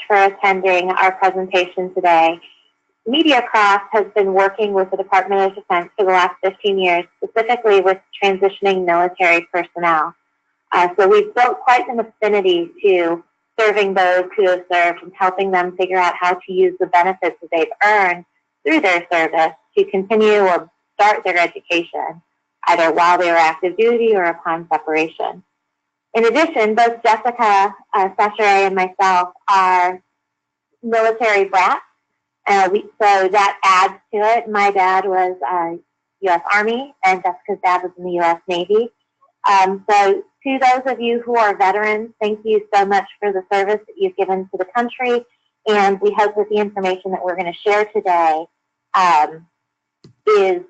for attending our presentation today. MediaCross has been working with the Department of Defense for the last 15 years, specifically with transitioning military personnel. So we've built quite an affinity to serving those who have served and helping them figure out how to use the benefits that they've earned through their service to continue or start their education, either while they were active duty or upon separation. In addition, both Jessica Sachere and myself are military brats. So that adds to it. My dad was U.S. Army, and Jessica's dad was in the U.S. Navy. So to those of you who are veterans, thank you so much for the service that you've given to the country, and we hope that the information that we're going to share today is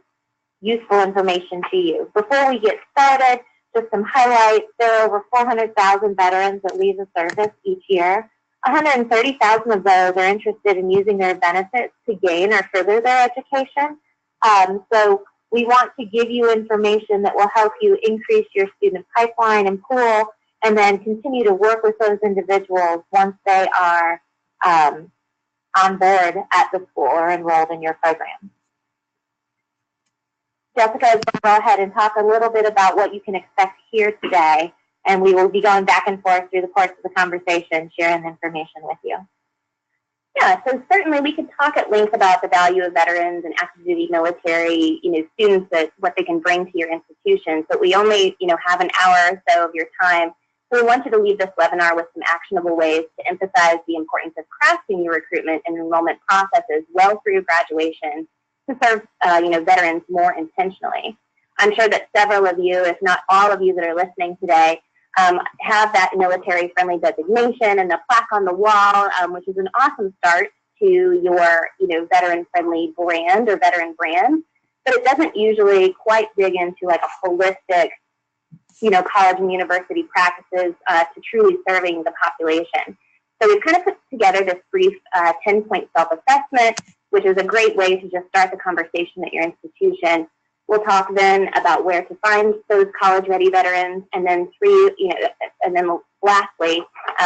useful information to you. Before we get started, just some highlights. There are over 400,000 veterans that leave the service each year. 130,000 of those are interested in using their benefits to gain or further their education. So we want to give you information that will help you increase your student pipeline and pool, and then continue to work with those individuals once they are on board at the school or enrolled in your program. Jessica is going to go ahead and talk a little bit about what you can expect here today, and we will be going back and forth through the course of the conversation, sharing information with you. Yeah, so certainly we could talk at length about the value of veterans and active duty military, students, that what they can bring to your institution, but we only, have an hour or so of your time. So we want you to leave this webinar with some actionable ways to emphasize the importance of crafting your recruitment and enrollment processes well through graduation to serve, veterans more intentionally. I'm sure that several of you, if not all of you that are listening today, have that military-friendly designation and the plaque on the wall, which is an awesome start to your, veteran-friendly brand or veteran brand. But it doesn't usually quite dig into like a holistic, college and university practices to truly serving the population. So we've kind of put together this brief 10-point self-assessment, which is a great way to just start the conversation at your institution. We'll talk then about where to find those college-ready veterans, and then lastly,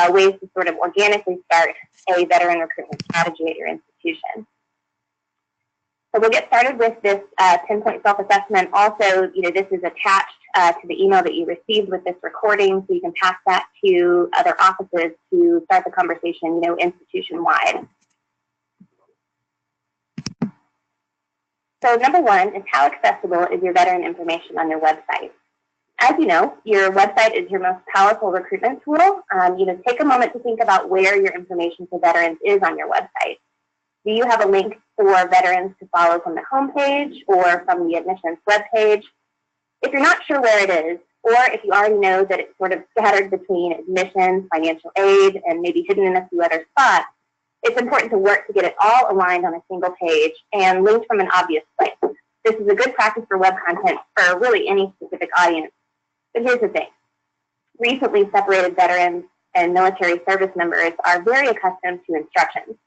ways to sort of organically start a veteran recruitment strategy at your institution. So we'll get started with this 10-point self-assessment. Also, this is attached to the email that you received with this recording, so you can pass that to other offices to start the conversation, institution-wide. So number one is, how accessible is your veteran information on your website? As you know, your website is your most powerful recruitment tool. Take a moment to think about where your information for veterans is on your website. Do you have a link for veterans to follow from the homepage or from the admissions webpage? If you're not sure where it is, or if you already know that it's sort of scattered between admissions, financial aid, and maybe hidden in a few other spots, it's important to work to get it all aligned on a single page and linked from an obvious place. This is a good practice for web content for really any specific audience. But here's the thing. Recently separated veterans and military service members are very accustomed to instructions.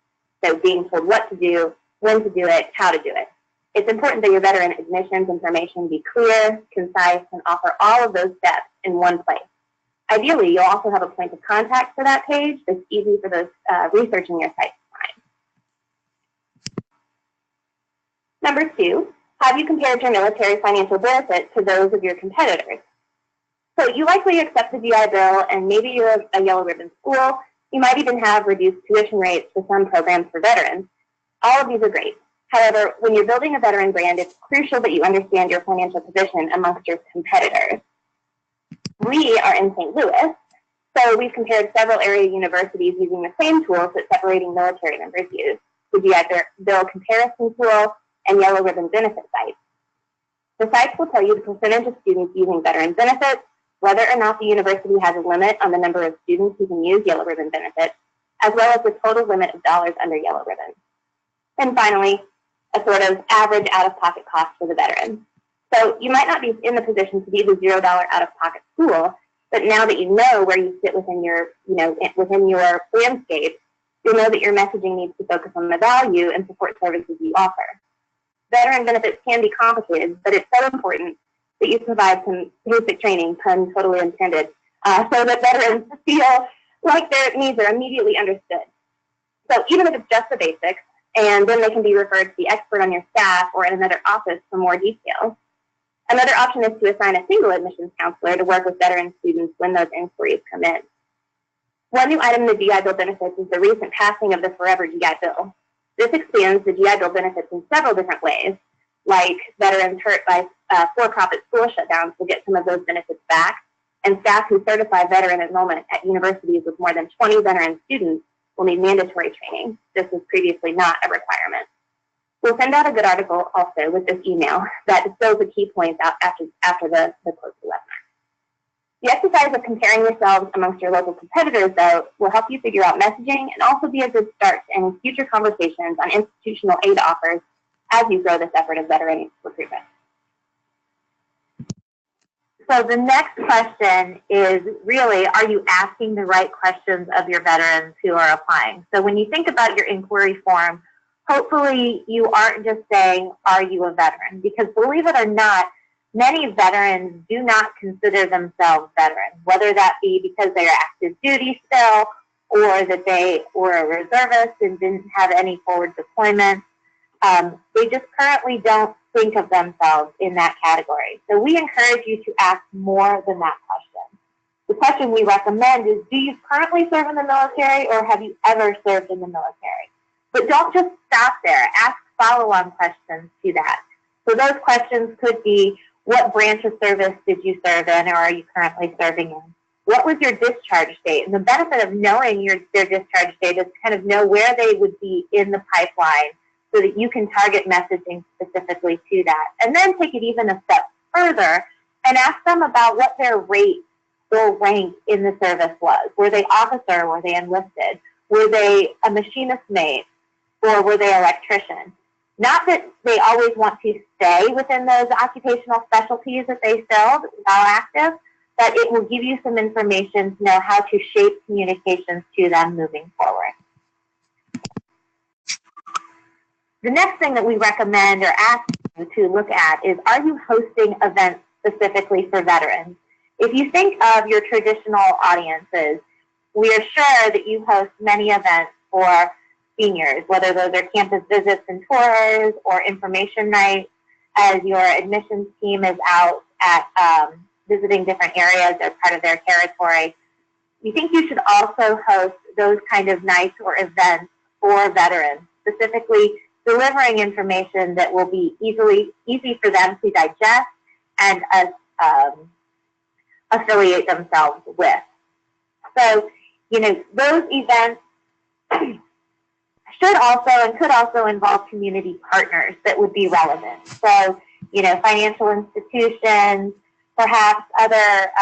So being told what to do, when to do it, how to do it. It's important that your veteran admissions information be clear, concise, and offer all of those steps in one place. Ideally, you'll also have a point of contact for that page that's easy for those researching your site to find. Number two, have you compared your military financial benefits to those of your competitors? So you likely accept the GI Bill, and maybe you're a yellow ribbon school. You might even have reduced tuition rates for some programs for veterans. All of these are great. However, when you're building a veteran brand, it's crucial that you understand your financial position amongst your competitors. We are in St. Louis, so we've compared several area universities using the same tools that separating military members use, the GI Bill comparison tool and yellow ribbon benefit sites. The sites will tell you the percentage of students using veteran benefits, whether or not the university has a limit on the number of students who can use yellow ribbon benefits, as well as the total limit of dollars under yellow ribbon. And finally, a sort of average out-of-pocket cost for the veteran. So you might not be in the position to be the $0 out-of-pocket school, but now that you know where you sit within your, within your landscape, you'll know that your messaging needs to focus on the value and support services you offer. Veteran benefits can be complicated, but it's so important that you provide some basic training, pun totally intended, so that veterans feel like their needs are immediately understood. So even if it's just the basics, and then they can be referred to the expert on your staff or in another office for more details. Another option is to assign a single admissions counselor to work with veteran students when those inquiries come in. One new item in the GI Bill benefits is the recent passing of the Forever GI Bill. This expands the GI Bill benefits in several different ways, like veterans hurt by for-profit school shutdowns will get some of those benefits back, and staff who certify veteran enrollment at universities with more than 20 veteran students will need mandatory training. This was previously not a requirement. We'll send out a good article also with this email that distills the key points out after the close to webinar. The exercise of comparing yourselves amongst your local competitors, though, will help you figure out messaging and also be a good start to any future conversations on institutional aid offers as you grow this effort of veteran recruitment. So the next question is really, are you asking the right questions of your veterans who are applying? So when you think about your inquiry form, hopefully you aren't just saying, are you a veteran? Because believe it or not, many veterans do not consider themselves veterans, whether that be because they are active duty still, or that they were a reservist and didn't have any forward deployment. They just currently don't think of themselves in that category. So we encourage you to ask more than that question. The question we recommend is, do you currently serve in the military or have you ever served in the military? But don't just stop there. Ask follow-on questions to that. So those questions could be, what branch of service did you serve in or are you currently serving in? What was your discharge date? And the benefit of knowing their discharge date is kind of know where they would be in the pipeline so that you can target messaging specifically to that. And then take it even a step further and ask them about what their rate or rank in the service was. Were they officer? Were they enlisted? Were they a machinist mate? Or were they electrician? Not that they always want to stay within those occupational specialties that they filled while active, but it will give you some information to know how to shape communications to them moving forward. The next thing that we recommend or ask you to look at is, are you hosting events specifically for veterans? If you think of your traditional audiences, we are sure that you host many events for seniors, whether those are campus visits and tours or information nights, as your admissions team is out at visiting different areas as part of their territory. We think you should also host those kind of nights or events for veterans, specifically delivering information that will be easy for them to digest and affiliate themselves with. So, those events should also and could also involve community partners that would be relevant. So, financial institutions, perhaps other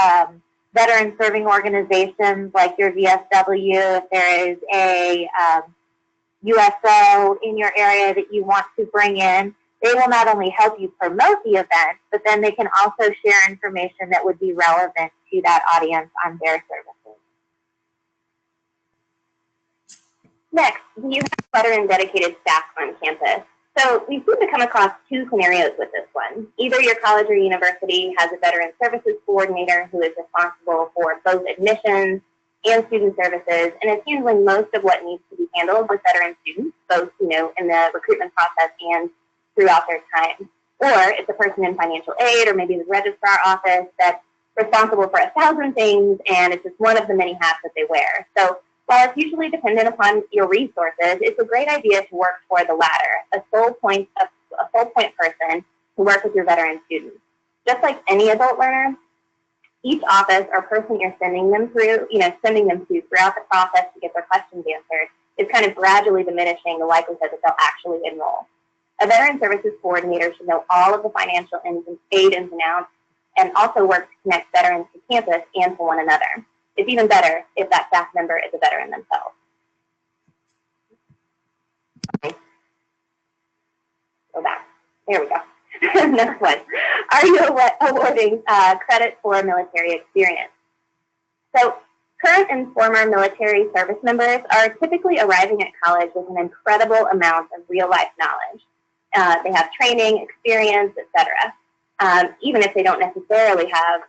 veteran serving organizations like your VSW, if there is a USO in your area that you want to bring in, they will not only help you promote the event, but then they can also share information that would be relevant to that audience on their services. Next, do you have veteran dedicated staff on campus? So we seem to come across two scenarios with this one. Either your college or university has a veteran services coordinator who is responsible for both admissions and student services, and is handling most of what needs to be handled with veteran students, both in the recruitment process and throughout their time. Or it's a person in financial aid or maybe the registrar office that's responsible for 1,000 things, and it's just one of the many hats that they wear. So while it's usually dependent upon your resources, it's a great idea to work for the latter, a sole point person to work with your veteran students. Just like any adult learner, each office or person you're sending them to throughout the process to get their questions answered is kind of gradually diminishing the likelihood that they'll actually enroll. A veteran services coordinator should know all of the financial aid ins and outs and also work to connect veterans to campus and to one another. It's even better if that staff member is a veteran themselves. Okay. Go back. There we go. Next one. Are you awarding credit for military experience? So current and former military service members are typically arriving at college with an incredible amount of real-life knowledge. They have training, experience, etc., even if they don't necessarily have,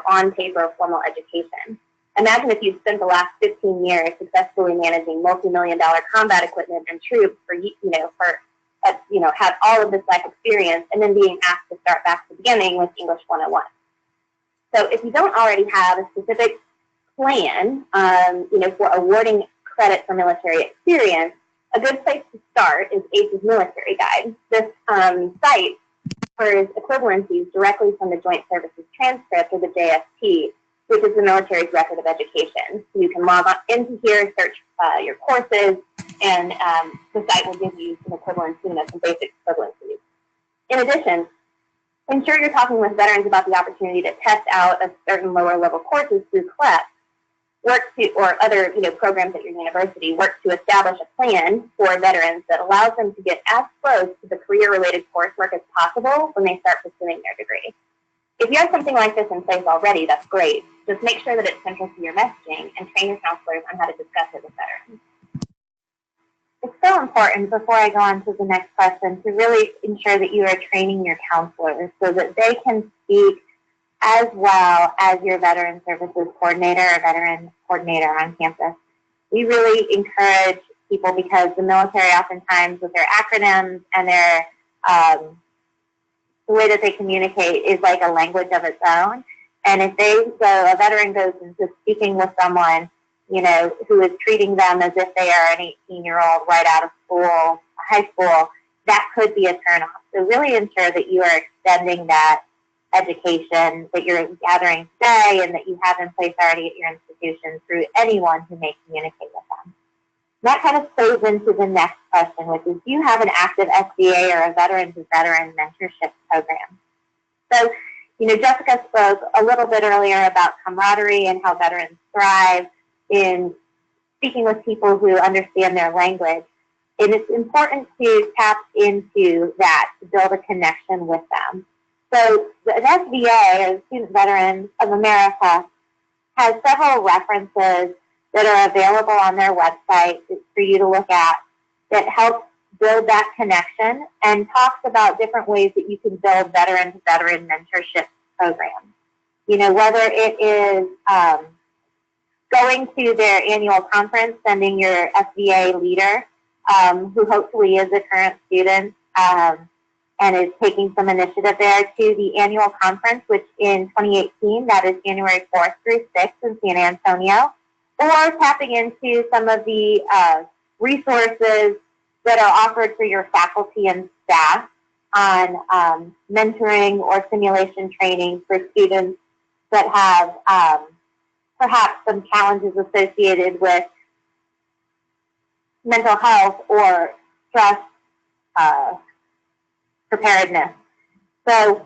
on paper, formal education. Imagine if you'd spent the last 15 years successfully managing multi-million-dollar combat equipment and troops had all of this life experience, and then being asked to start back to the beginning with English 101. So if you don't already have a specific plan, for awarding credit for military experience, a good place to start is ACE's Military Guide. This site offers equivalencies directly from the Joint Services Transcript, or the JST, which is the military's record of education. So you can log on into here, search your courses, and the site will give you some equivalency, some basic equivalencies. In addition, ensure you're talking with veterans about the opportunity to test out a certain lower level courses through CLEP, or other programs at your university. Work to establish a plan for veterans that allows them to get as close to the career-related coursework as possible when they start pursuing their degree. If you have something like this in place already, that's great. Just make sure that it's central to your messaging and train your counselors on how to discuss it with veterans. It's so important, before I go on to the next question, to really ensure that you are training your counselors so that they can speak as well as your veteran services coordinator or veteran coordinator on campus. We really encourage people, because the military oftentimes, with their acronyms and their the way that they communicate is like a language of its own. And if a veteran goes into speaking with someone, who is treating them as if they are an 18-year-old right out of school, high school, that could be a turnoff. So really ensure that you are extending that education that you're gathering today and that you have in place already at your institution through anyone who may communicate with them. That kind of plays into the next question, which is, do you have an active SVA or a veteran-to-veteran mentorship program? So, Jessica spoke a little bit earlier about camaraderie and how veterans thrive in speaking with people who understand their language. And it's important to tap into that to build a connection with them. So an SVA, or Student Veterans of America, has several references that are available on their website for you to look at that help build that connection, and talks about different ways that you can build veteran-to-veteran mentorship programs. Whether it is going to their annual conference, sending your SVA leader, who hopefully is a current student and is taking some initiative there, to the annual conference, which in 2018, that is January 4th through 6th in San Antonio, or tapping into some of the resources that are offered for your faculty and staff on mentoring or simulation training for students that have perhaps some challenges associated with mental health or stress preparedness. So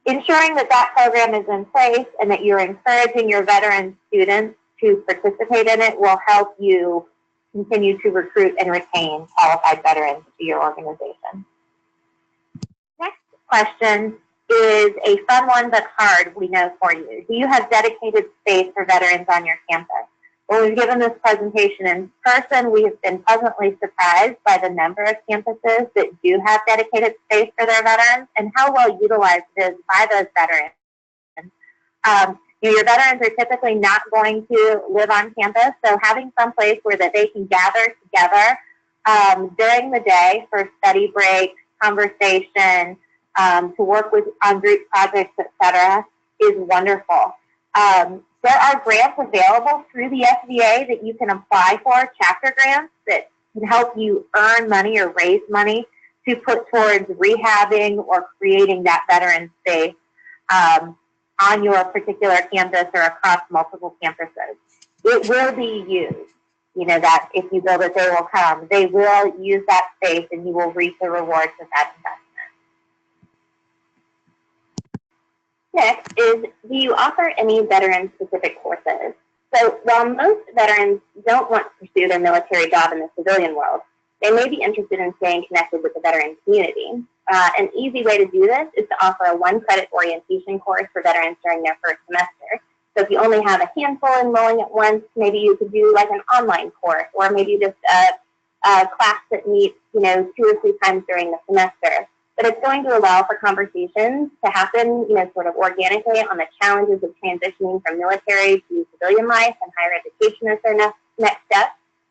ensuring that that program is in place and that you're encouraging your veteran students to participate in it will help you continue to recruit and retain qualified veterans to your organization. Next question is a fun one but hard, we know, for you. Do you have dedicated space for veterans on your campus? When we've given this presentation in person, we have been pleasantly surprised by the number of campuses that do have dedicated space for their veterans and how well utilized it is by those veterans. Your veterans are typically not going to live on campus, so having some place where that they can gather together during the day for study breaks, conversation, to work on group projects, etc., is wonderful. There are grants available through the SVA that you can apply for, chapter grants that can help you earn money or raise money to put towards rehabbing or creating that veteran space on your particular campus or across multiple campuses. It will be used. That if you build it, they will come. They will use that space and you will reap the rewards of that investment. Next is, do you offer any veteran-specific courses? So while most veterans don't want to pursue their military job in the civilian world, they may be interested in staying connected with the veteran community. An easy way to do this is to offer a one-credit orientation course for veterans during their first semester. So if you only have a handful enrolling at once, maybe you could do like an online course, or maybe just a class that meets, 2 or 3 times during the semester. but it's going to allow for conversations to happen, sort of organically on the challenges of transitioning from military to civilian life and higher education as their next step,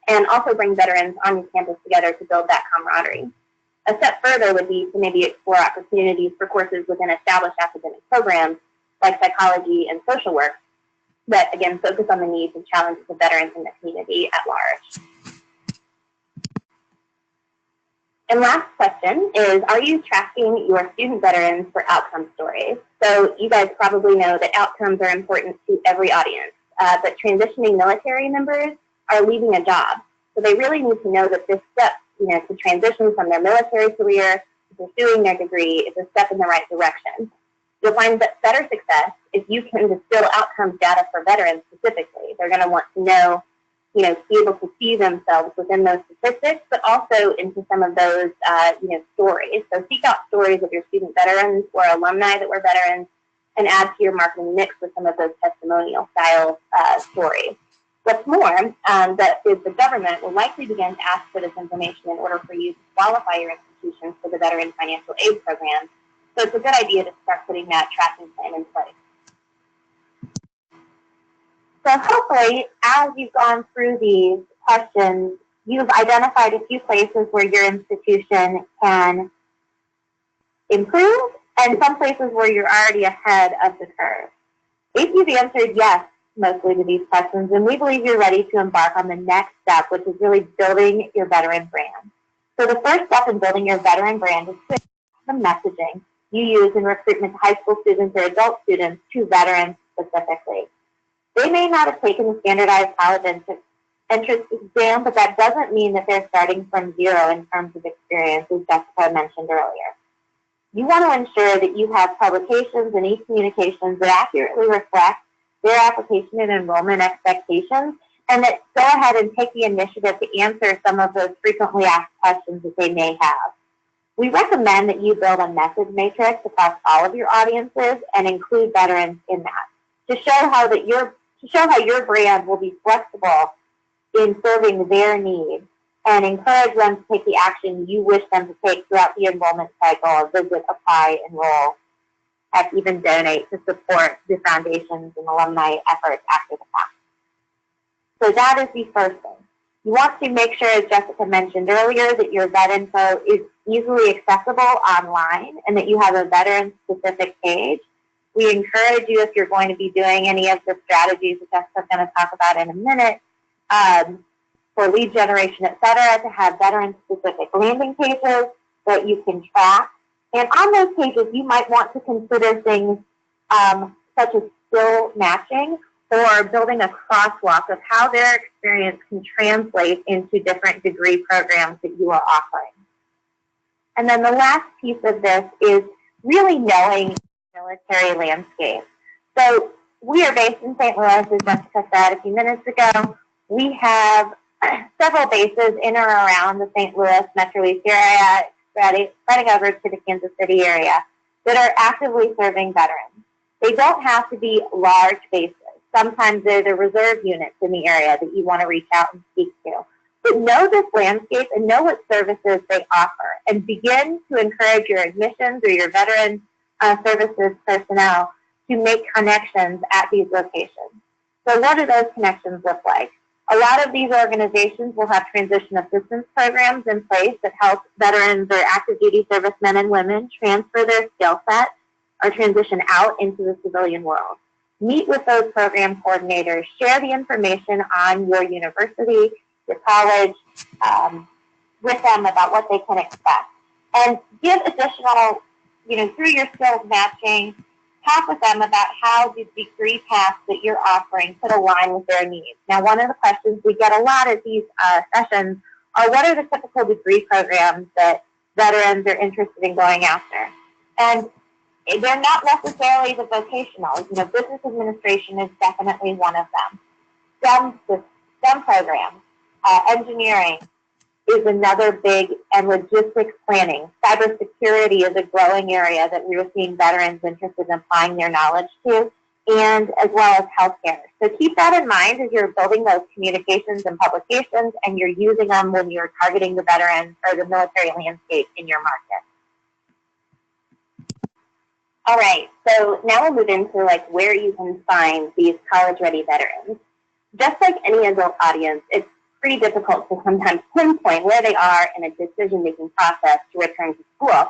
and also bring veterans on your campus together to build that camaraderie. A step further would be to maybe explore opportunities for courses within established academic programs like psychology and social work that, again, focus on the needs and challenges of veterans in the community at large. And last question is, are you tracking your student veterans for outcome stories? So you guys probably know that outcomes are important to every audience, but transitioning military members are leaving a job. So they really need to know that this step, to transition from their military career to pursuing their degree is a step in the right direction. You'll find that better success if you can distill outcomes data for veterans specifically. They're going to want to know, be able to see themselves within those statistics, but also into some of those, stories. So seek out stories of your student veterans or alumni that were veterans and add to your marketing mix with some of those testimonial style stories. What's more, that is the government will likely begin to ask for this information in order for you to qualify your institutions for the Veteran Financial Aid Program. So it's a good idea to start putting that tracking plan in place. So hopefully, as you've gone through these questions, you've identified a few places where your institution can improve and some places where you're already ahead of the curve. If you've answered yes mostly to these questions, then we believe you're ready to embark on the next step, which is really building your veteran brand. So the first step in building your veteran brand is to the messaging you use in recruitment to high school students or adult students to veterans specifically. They may not have taken the standardized college entrance exam, but that doesn't mean that they're starting from zero in terms of experience, as Jessica mentioned earlier. You want to ensure that you have publications and e-communications that accurately reflect their application and enrollment expectations, and that go ahead and take the initiative to answer some of those frequently asked questions that they may have. We recommend that you build a message matrix across all of your audiences and include veterans in that to show how your brand will be flexible in serving their needs and encourage them to take the action you wish them to take throughout the enrollment cycle, visit, apply, enroll, heck, even donate to support the foundations and alumni efforts after the fact. So that is the first thing. You want to make sure, as Jessica mentioned earlier, that your vet info is easily accessible online and that you have a veteran-specific page. We encourage you, if you're going to be doing any of the strategies that Jessica's going to talk about in a minute, for lead generation, et cetera, to have veteran-specific landing pages that you can track. And on those pages, you might want to consider things such as skill matching or building a crosswalk of how their experience can translate into different degree programs that you are offering. And then the last piece of this is really knowing the military landscape. So we are based in St. Louis, as Jessica said a few minutes ago. We have several bases in or around the St. Louis Metro East area, spreading over to the Kansas City area, that are actively serving veterans. They don't have to be large bases. Sometimes they're the reserve units in the area that you want to reach out and speak to. But know this landscape and know what services they offer, and begin to encourage your admissions or your veteran services personnel to make connections at these locations. So what do those connections look like? A lot of these organizations will have transition assistance programs in place that help veterans or active duty servicemen and women transfer their skill set or transition out into the civilian world. Meet with those program coordinators, share the information on your university, your college, with them about what they can expect. And give additional, through your skills matching, talk with them about how the degree paths that you're offering could align with their needs. Now, one of the questions we get a lot at these sessions are, what are the typical degree programs that veterans are interested in going after? And they're not necessarily the vocational. Business administration is definitely one of them. STEM programs, engineering is another big, and logistics planning. Cybersecurity is a growing area that we're seeing veterans interested in applying their knowledge to, and as well as healthcare. So keep that in mind as you're building those communications and publications, and you're using them when you're targeting the veterans or the military landscape in your market. All right, so now we'll move into like where you can find these college-ready veterans. Just like any adult audience, it's pretty difficult to sometimes pinpoint where they are in a decision-making process to return to school.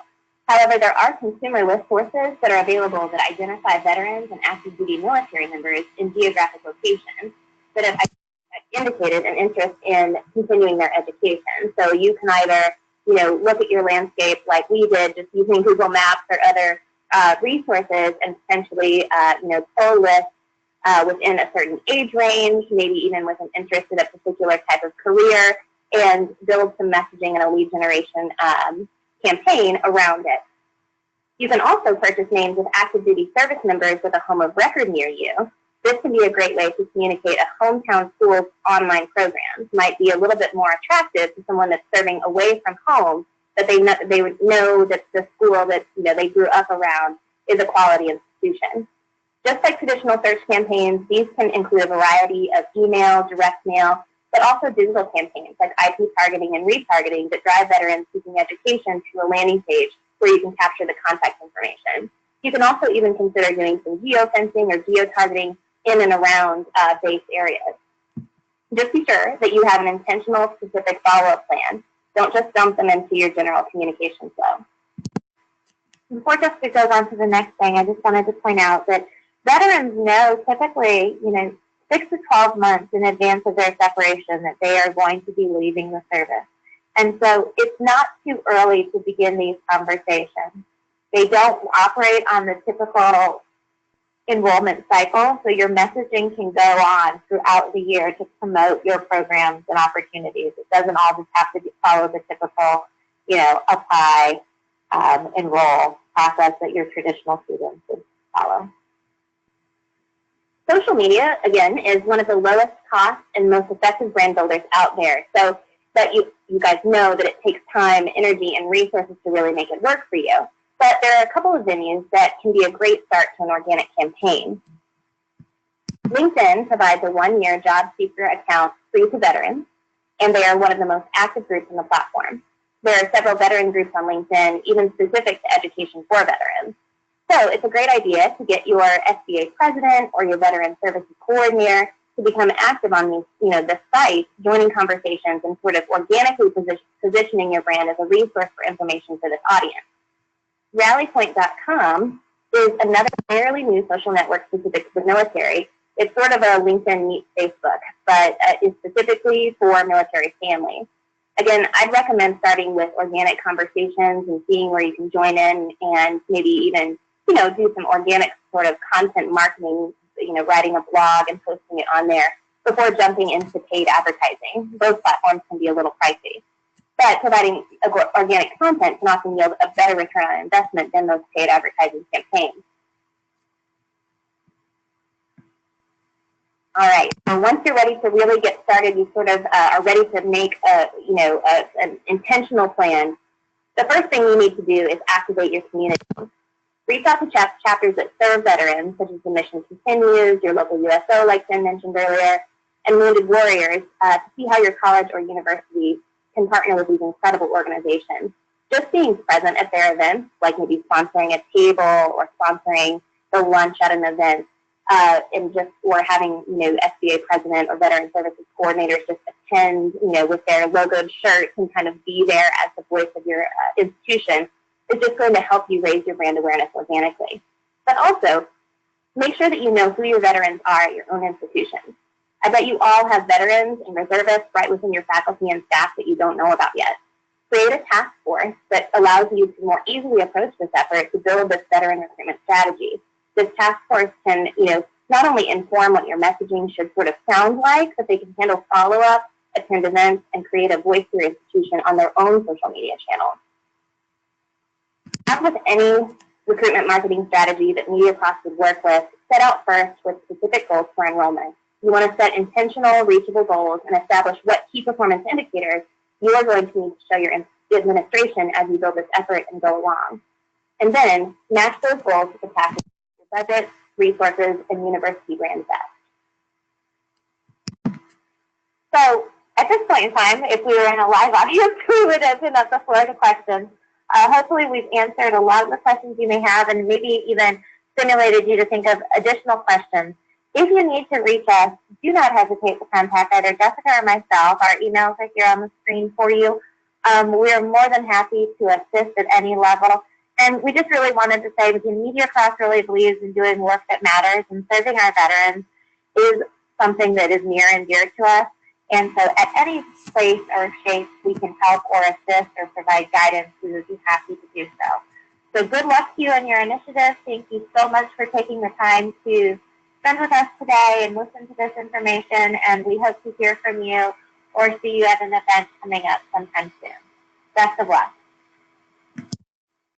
However, there are consumer list sources that are available that identify veterans and active duty military members in geographic locations that have indicated an interest in continuing their education. So you can either, look at your landscape like we did, just using Google Maps or other resources, and potentially, pull lists within a certain age range, maybe even with an interest in a particular type of career, and build some messaging and a lead generation campaign around it. You can also purchase names of active duty service members with a home of record near you. This can be a great way to communicate a hometown school's online programs. Might be a little bit more attractive to someone that's serving away from home, that they would know that the school that they grew up around is a quality institution. Just like traditional search campaigns, these can include a variety of email, direct mail, but also digital campaigns like IP targeting and retargeting that drive veterans seeking education to a landing page where you can capture the contact information. You can also even consider doing some geofencing or geotargeting in and around base areas. Just be sure that you have an intentional, specific follow-up plan. Don't just dump them into your general communication flow. Before Jessica goes on to the next thing, I just wanted to point out that veterans know typically, 6 to 12 months in advance of their separation that they are going to be leaving the service. And so it's not too early to begin these conversations. They don't operate on the typical enrollment cycle, so your messaging can go on throughout the year to promote your programs and opportunities. It doesn't all just have to follow the typical, apply, enroll process that your traditional students would follow. Social media, again, is one of the lowest cost and most effective brand builders out there. So that you guys know that it takes time, energy, and resources to really make it work for you. But there are a couple of venues that can be a great start to an organic campaign. LinkedIn provides a one-year job seeker account free to veterans, and they are one of the most active groups on the platform. There are several veteran groups on LinkedIn, even specific to education for veterans. So it's a great idea to get your SBA president or your veteran services coordinator to become active on these, the site, joining conversations and sort of organically positioning your brand as a resource for information for this audience. Rallypoint.com is another fairly new social network specific to the military. It's sort of a LinkedIn meets Facebook, but is specifically for military families. Again, I'd recommend starting with organic conversations and seeing where you can join in and maybe even, do some organic sort of content marketing, writing a blog and posting it on there before jumping into paid advertising. Those platforms can be a little pricey. But providing organic content can often yield a better return on investment than those paid advertising campaigns. All right, so once you're ready to really get started, you sort of are ready to make an intentional plan. The first thing you need to do is activate your community. Reach out to chapters that serve veterans, such as the Mission Continues, your local USO, like Jen mentioned earlier, and Wounded Warriors, to see how your college or university can partner with these incredible organizations. Just being present at their events, like maybe sponsoring a table or sponsoring the lunch at an event, or having SBA president or veteran services coordinators just attend, with their logoed shirts and kind of be there as the voice of your institution, is just going to help you raise your brand awareness organically. But also, make sure that you know who your veterans are at your own institution. I bet you all have veterans and reservists right within your faculty and staff that you don't know about yet. Create a task force that allows you to more easily approach this effort to build this veteran recruitment strategy. This task force can, not only inform what your messaging should sort of sound like, but they can handle follow-up, attend events, and create a voice for your institution on their own social media channels. As with any recruitment marketing strategy that MediaCross would work with, set out first with specific goals for enrollment. You want to set intentional, reachable goals and establish what key performance indicators you are going to need to show your administration as you build this effort and go along. And then match those goals with the package of your budget, resources, and university brand best. So at this point in time, if we were in a live audience, we would open up the floor to questions. Hopefully we've answered a lot of the questions you may have and maybe even stimulated you to think of additional questions. If you need to reach us, do not hesitate to contact either Jessica or myself. Our emails are here on the screen for you. We are more than happy to assist at any level. And we just really wanted to say the Media Class really believes in doing work that matters, and serving our veterans is something that is near and dear to us. And so at any place or shape we can help or assist or provide guidance, we would be happy to do so. So good luck to you on your initiative. Thank you so much for taking the time to spend with us today and listen to this information. And we hope to hear from you or see you at an event coming up sometime soon. Best of luck.